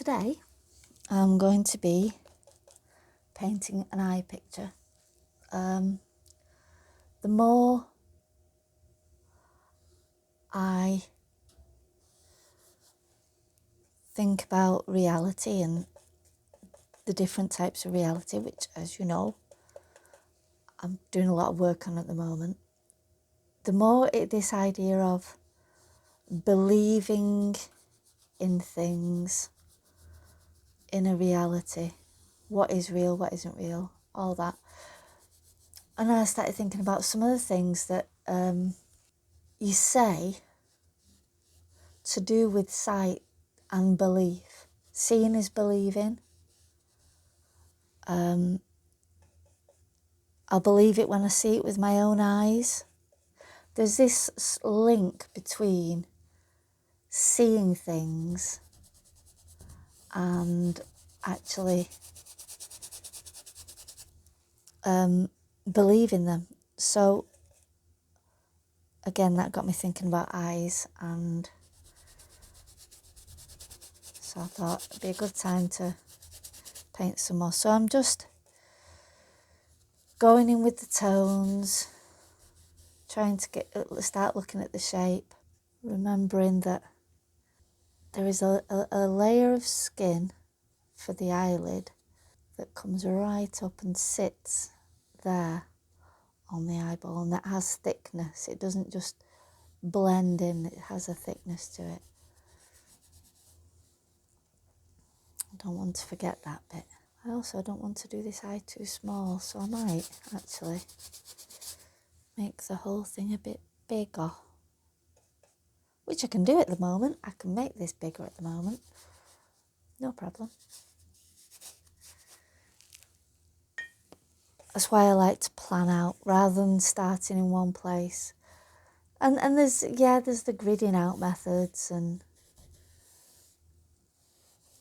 today I'm going to be painting an eye picture. The more I think about reality and the different types of reality, which, as you know, I'm doing a lot of work on at the moment, the more this idea of believing in things, in a reality, what is real, what isn't real, all that. And I started thinking about some of the things that you say to do with sight and belief. Seeing is believing. I'll believe it when I see it with my own eyes. There's this link between seeing things and actually believing them. So again, that got me thinking about eyes, and so I thought it'd be a good time to paint some more. So I'm just going in with the tones, trying to start looking at the shape, remembering that there is a layer of skin for the eyelid that comes right up and sits there on the eyeball, and that has thickness. It doesn't just blend in, it has a thickness to it. I don't want to forget that bit. I also don't want to do this eye too small, so I might actually make the whole thing a bit bigger, which I can do at the moment. I can make this bigger at the moment, no problem. That's why I like to plan out rather than starting in one place. And there's the gridding out methods and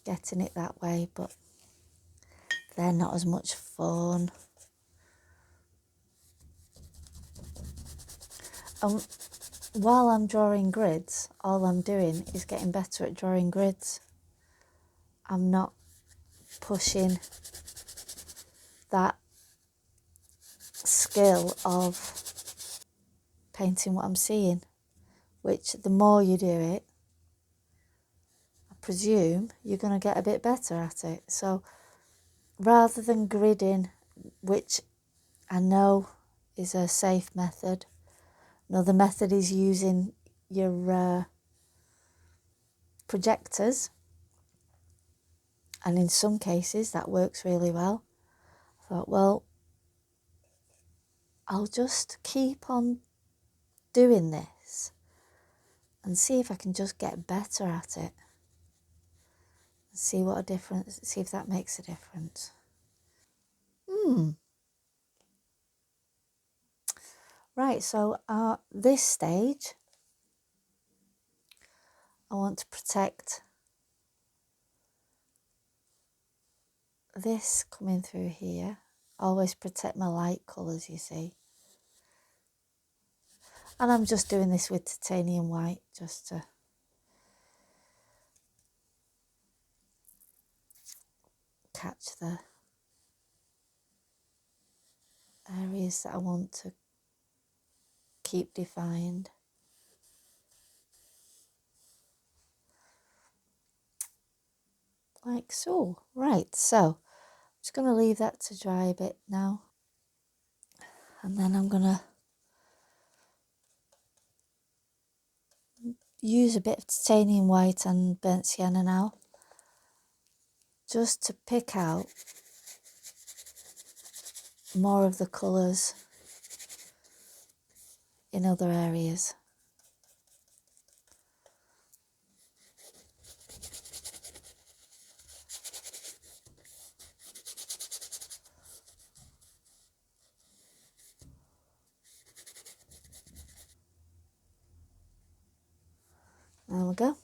getting it that way, but they're not as much fun. While I'm drawing grids, all I'm doing is getting better at drawing grids. I'm not pushing that skill of painting what I'm seeing, which the more you do it, I presume you're going to get a bit better at it. So rather than gridding, which I know is a safe method, another method is using your projectors, and in some cases that works really well. I thought, well, I'll just keep on doing this and see if I can just get better at it. See if that makes a difference. Right, so this stage, I want to protect this coming through here. Always protect my light colours, you see. And I'm just doing this with titanium white, just to catch the areas that I want to keep defined. Like so. Right, so I'm just going to leave that to dry a bit now. And then I'm going to use a bit of titanium white and burnt sienna now, just to pick out more of the colours in other areas. There we go.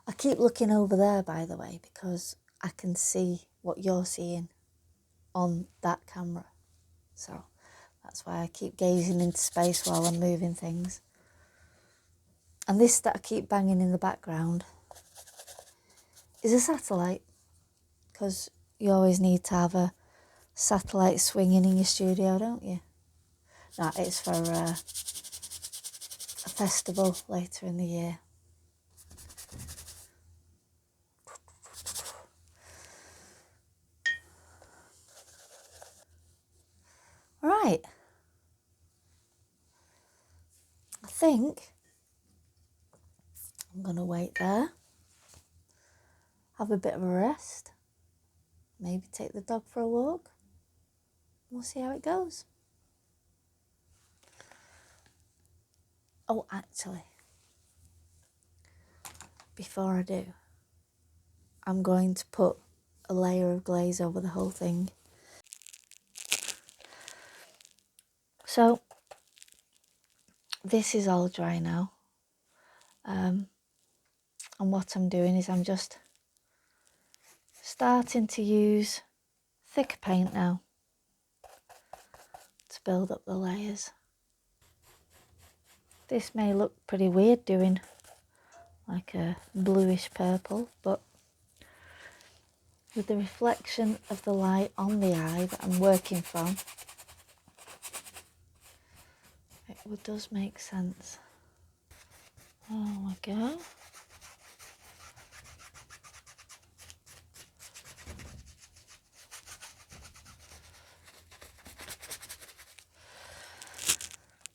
I keep looking over there, by the way, because I can see what you're seeing on that camera. So that's why I keep gazing into space while I'm moving things. And this that I keep banging in the background is a satellite, because you always need to have a satellite swinging in your studio, don't you? No, it's for a festival later in the year. Right. I think I'm going to wait there, have a bit of a rest, maybe take the dog for a walk. We'll see how it goes. Oh, actually, before I do, I'm going to put a layer of glaze over the whole thing. So this is all dry now. And what I'm doing is I'm just starting to use thicker paint now to build up the layers. This may look pretty weird doing like a bluish purple, but with the reflection of the light on the eye that I'm working from, it does make sense. Oh my God.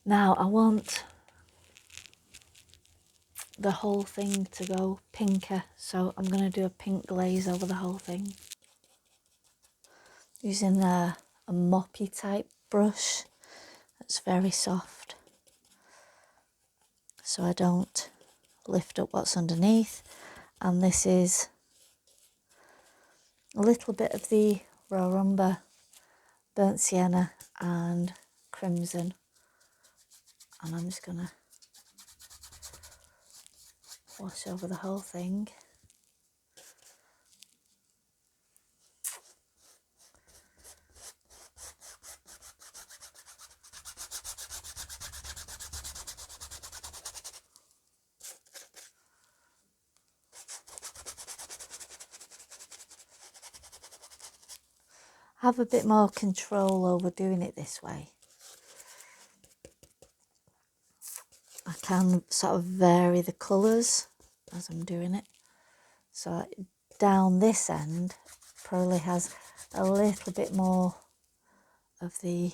Now I want the whole thing to go pinker, so I'm going to do a pink glaze over the whole thing. Using a moppy type brush that's very soft, so I don't lift up what's underneath. And this is a little bit of the raw umber, burnt sienna and crimson, and I'm just gonna wash over the whole thing. Have a bit more control over doing it this way. I can sort of vary the colours as I'm doing it. So down this end probably has a little bit more of the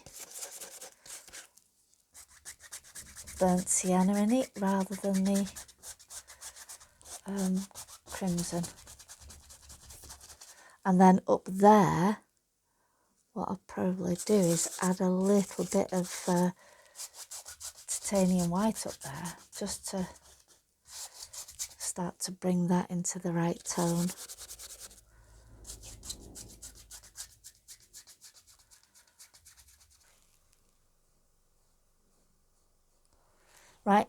burnt sienna in it rather than the crimson. And then up there, what I'll probably do is add a little bit of titanium white up there, just to start to bring that into the right tone. Right,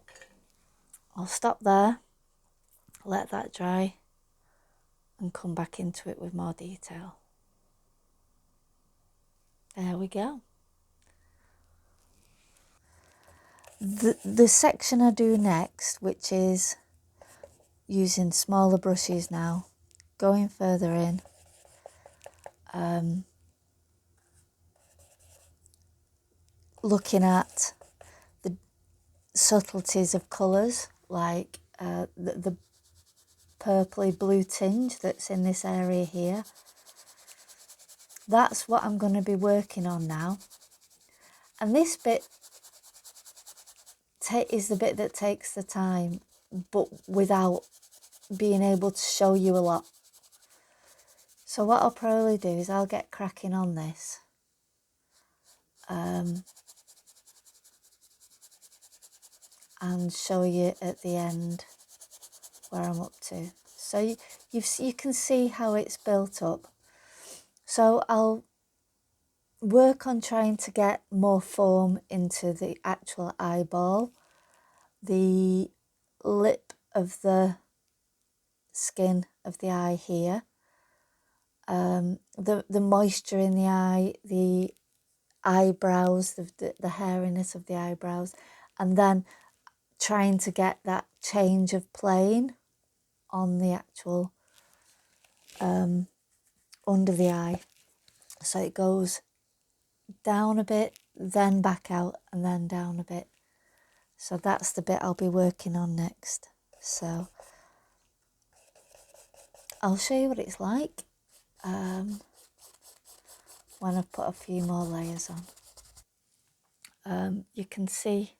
I'll stop there, let that dry, and come back into it with more detail. There we go. The section I do next, which is using smaller brushes now, going further in, looking at the subtleties of colours, like the purpley blue tinge that's in this area here. That's what I'm going to be working on now. And this bit is the bit that takes the time, but without being able to show you a lot. So what I'll probably do is I'll get cracking on this. And show you at the end where I'm up to. So you can see how it's built up. So I'll work on trying to get more form into the actual eyeball, the lip of the skin of the eye here, the moisture in the eye, the eyebrows, the hairiness of the eyebrows, and then trying to get that change of plane on the actual under the eye. So it goes down a bit, then back out, and then down a bit. So that's the bit I'll be working on next. So I'll show you what it's like when I've put a few more layers on. You can see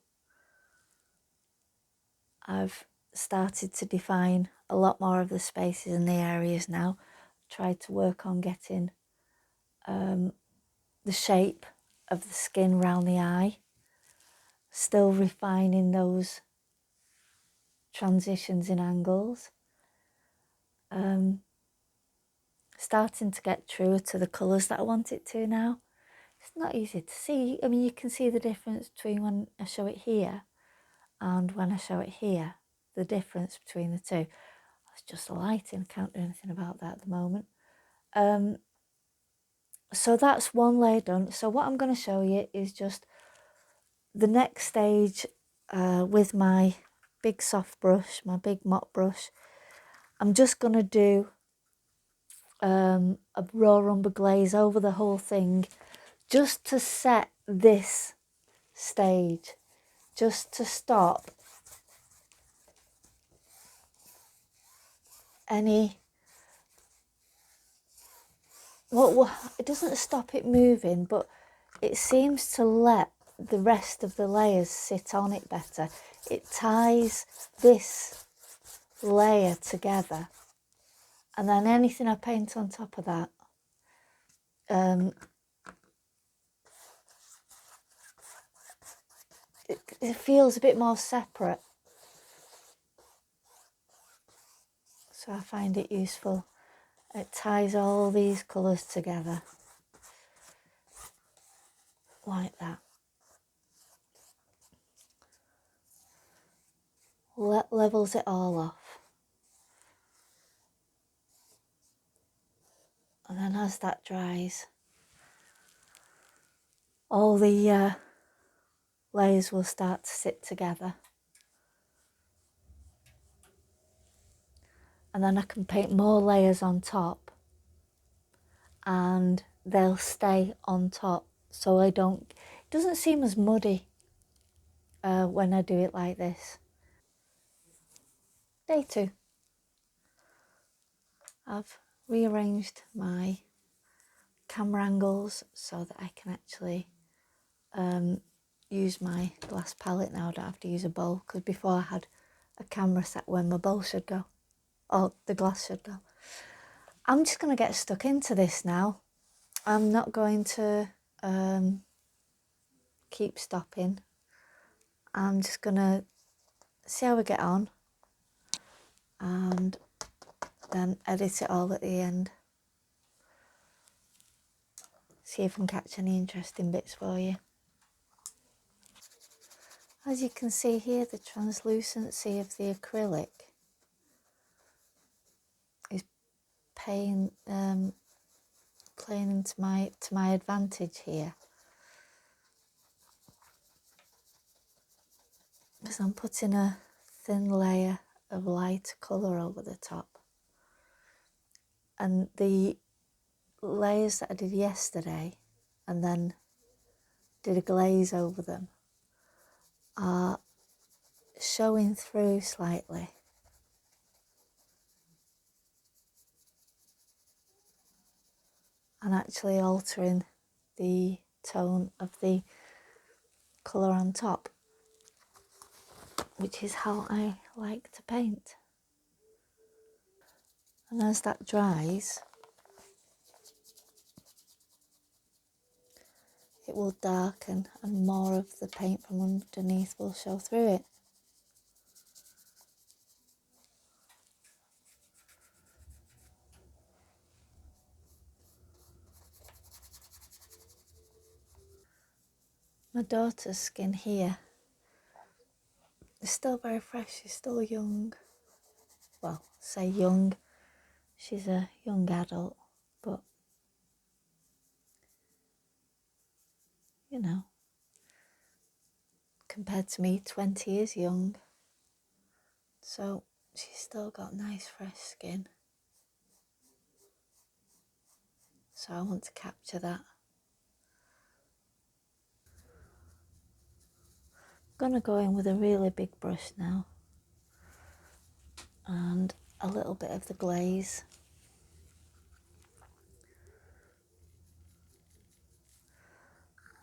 I've started to define a lot more of the spaces and the areas now. Tried to work on getting the shape of the skin around the eye. Still refining those transitions in angles. Starting to get truer to the colours that I want it to now. It's not easy to see. I mean, you can see the difference between when I show it here and when I show it here. The difference between the two. It's just the lighting. I can't do anything about that at the moment. So that's one layer done. So what I'm going to show you is just the next stage with my big soft brush, my big mop brush. I'm just going to do a raw umber glaze over the whole thing just to set this stage, just to stop any, well, it doesn't stop it moving, but it seems to let the rest of the layers sit on it better. It ties this layer together, and then anything I paint on top of that it feels a bit more separate, so I find it useful. It ties all these colours together like that. Levels it all off, and then as that dries, all the layers will start to sit together, and then I can paint more layers on top and they'll stay on top, so it doesn't seem as muddy when I do it like this. Day 2. I've rearranged my camera angles so that I can actually use my glass palette now. I don't have to use a bowl, because before I had a camera set where my bowl should go, or the glass should go. I'm just going to get stuck into this now. I'm not going to keep stopping. I'm just going to see how we get on and then edit it all at the end. See if I can catch any interesting bits for you. As you can see here, the translucency of the acrylic is playing into my advantage here, because I'm putting a thin layer of light colour over the top, and the layers that I did yesterday and then did a glaze over them are showing through slightly, and actually altering the tone of the colour on top, which is how I like to paint. And as that dries, it will darken and more of the paint from underneath will show through it. My daughter's skin here is still very fresh. She's still young. Well, say young. She's a young adult, but you know, compared to me, 20 is young. So she's still got nice fresh skin. So I want to capture that. I'm going to go in with a really big brush now. And a little bit of the glaze.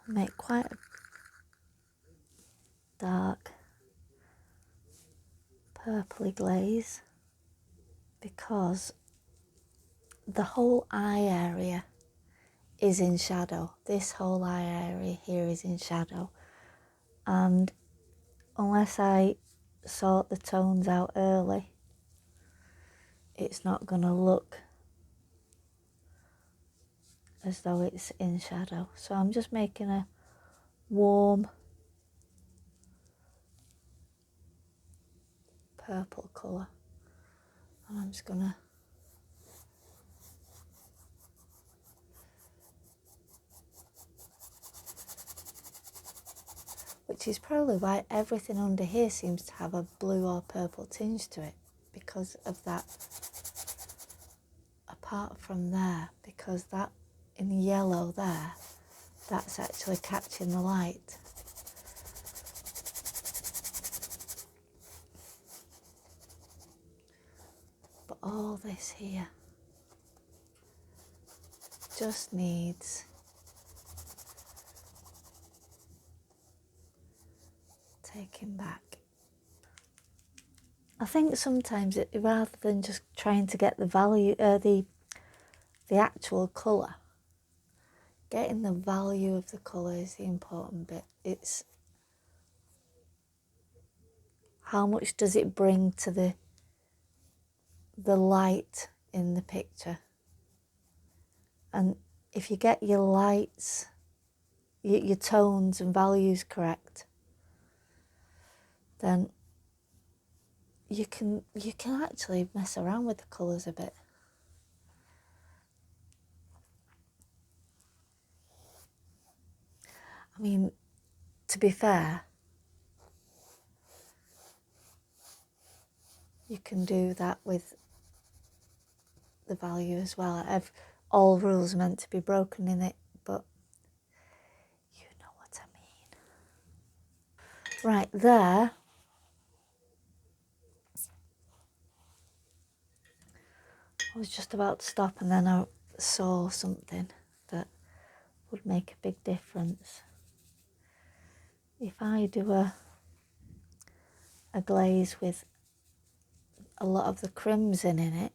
Make quite a dark purpley glaze, because the whole eye area is in shadow. This whole eye area here is in shadow, and unless I sort the tones out early, it's not going to look as though it's in shadow. So I'm just making a warm purple colour, and I'm just going to which is probably why everything under here seems to have a blue or purple tinge to it, because of that. Apart from there, because that in yellow there, that's actually catching the light. But all this here just needs taking back. I think sometimes rather than just trying to get the value, the actual colour, getting the value of the colour is the important bit. It's how much does it bring to the light in the picture. And if you get your lights, your tones and values correct, then you can actually mess around with the colours a bit. I mean, to be fair, you can do that with the value as well. All rules are meant to be broken in it, but you know what I mean. Right there, I was just about to stop, and then I saw something that would make a big difference. If I do a glaze with a lot of the crimson in it,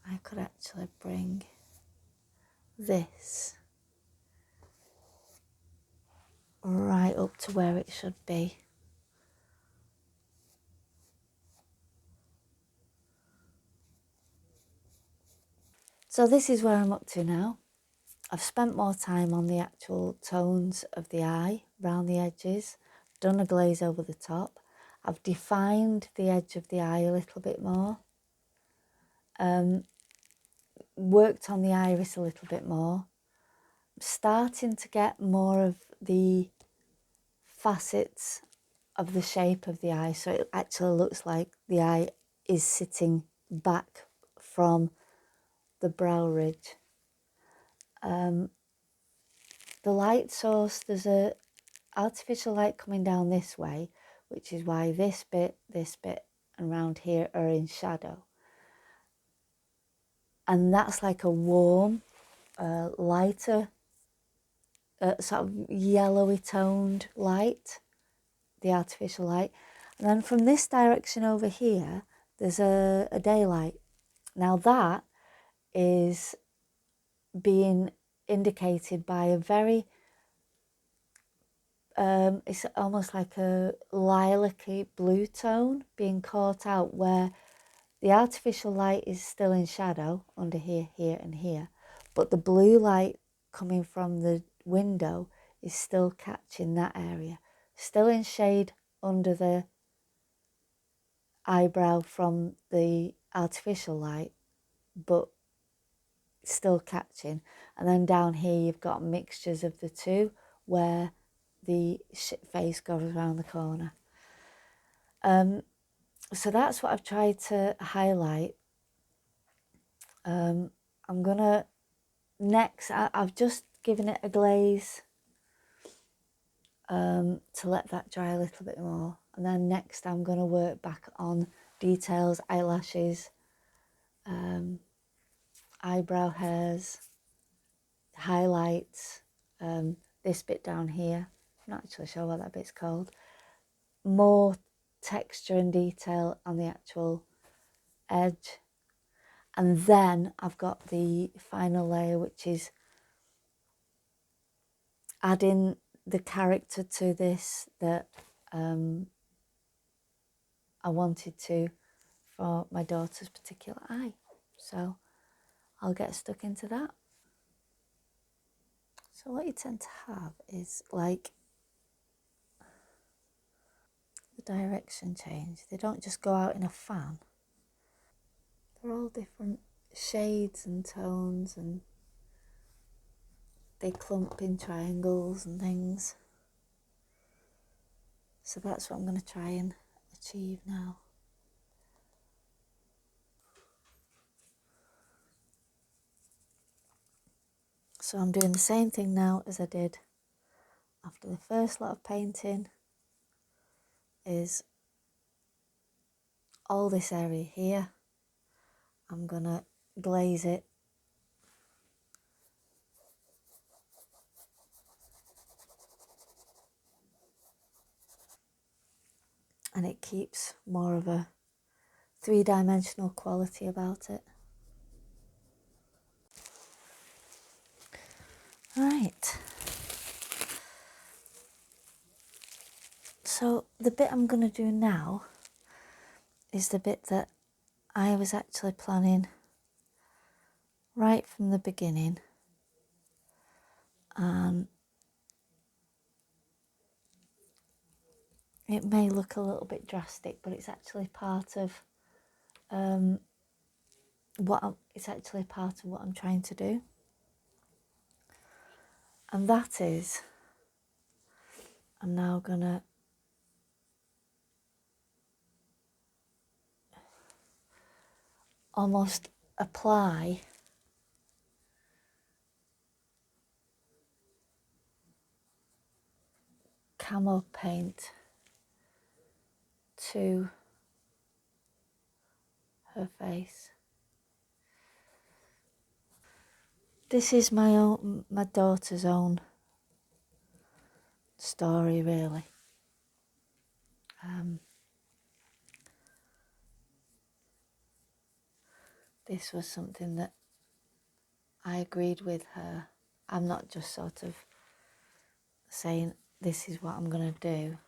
I could actually bring this right up to where it should be. So this is where I'm up to now. I've spent more time on the actual tones of the eye, around the edges, done a glaze over the top. I've defined the edge of the eye a little bit more. Worked on the iris a little bit more. Starting to get more of the facets of the shape of the eye, so it actually looks like the eye is sitting back from the brow ridge. The light source, there's a artificial light coming down this way, which is why this bit, and around here are in shadow. And that's like a warm, lighter, sort of yellowy toned light, the artificial light. And then from this direction over here, there's a daylight. Now that is being indicated by a very, it's almost like a lilac-y blue tone being caught out, where the artificial light is still in shadow under here, here and here, but the blue light coming from the window is still catching that area, still in shade under the eyebrow from the artificial light, but still catching. And then down here you've got mixtures of the two, where the face goes around the corner. So that's what I've tried to highlight. I'm gonna next, I've just given it a glaze to let that dry a little bit more, and then next I'm going to work back on details, eyelashes, eyebrow hairs, highlights, this bit down here. I'm not actually sure what that bit's called. More texture and detail on the actual edge, and then I've got the final layer, which is adding the character to this that I wanted to for my daughter's particular eye. So I'll get stuck into that. So what you tend to have is like the direction change. They don't just go out in a fan. They're all different shades and tones, and they clump in triangles and things. So that's what I'm going to try and achieve now. So I'm doing the same thing now as I did after the first lot of painting, is all this area here. I'm going to glaze it and it keeps more of a three-dimensional quality about it. Right. So the bit I'm going to do now is the bit that I was actually planning right from the beginning. It may look a little bit drastic, but it's actually part of what I'm trying to do. And that is, I'm now going to almost apply camo paint to her face. This is my daughter's own story, really. This was something that I agreed with her. I'm not just sort of saying this is what I'm going to do.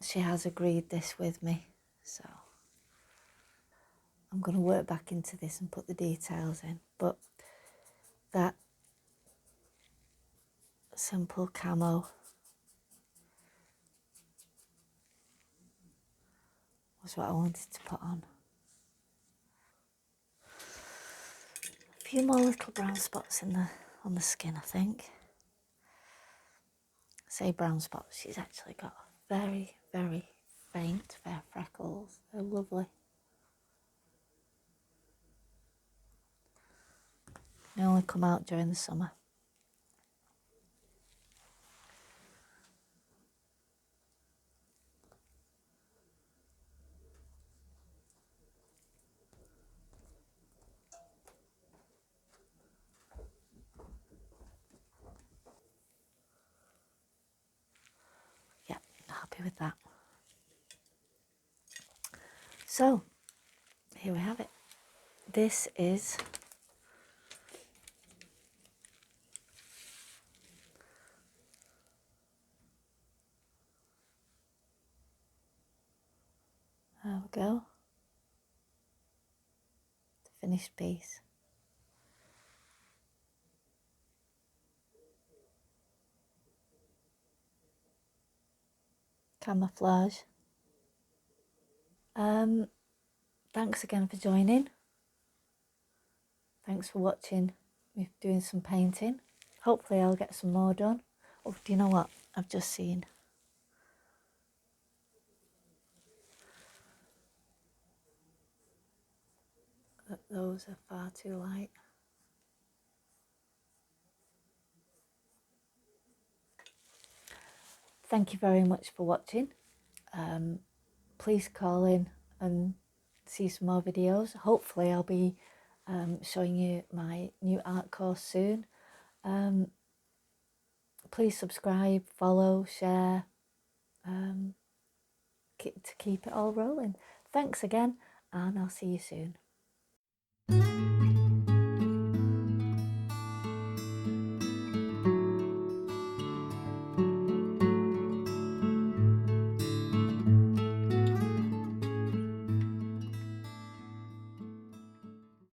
She has agreed this with me, so I'm going to work back into this and put the details in. But that simple camo was what I wanted to put on. A few more little brown spots on the skin, I think. I say brown spots, she's actually got very, very faint fair freckles. They're lovely. They only come out during the summer. Yeah, happy with that. So, here we have it. This is there we go. The finished piece. Camouflage. Thanks again for joining. Thanks for watching me doing some painting. Hopefully I'll get some more done. Oh, do you know what? I've just seen that those are far too light. Thank you very much for watching. Please call in and see some more videos. Hopefully I'll be showing you my new art course soon. Please subscribe, follow, share, to keep it all rolling. Thanks again, and I'll see you soon.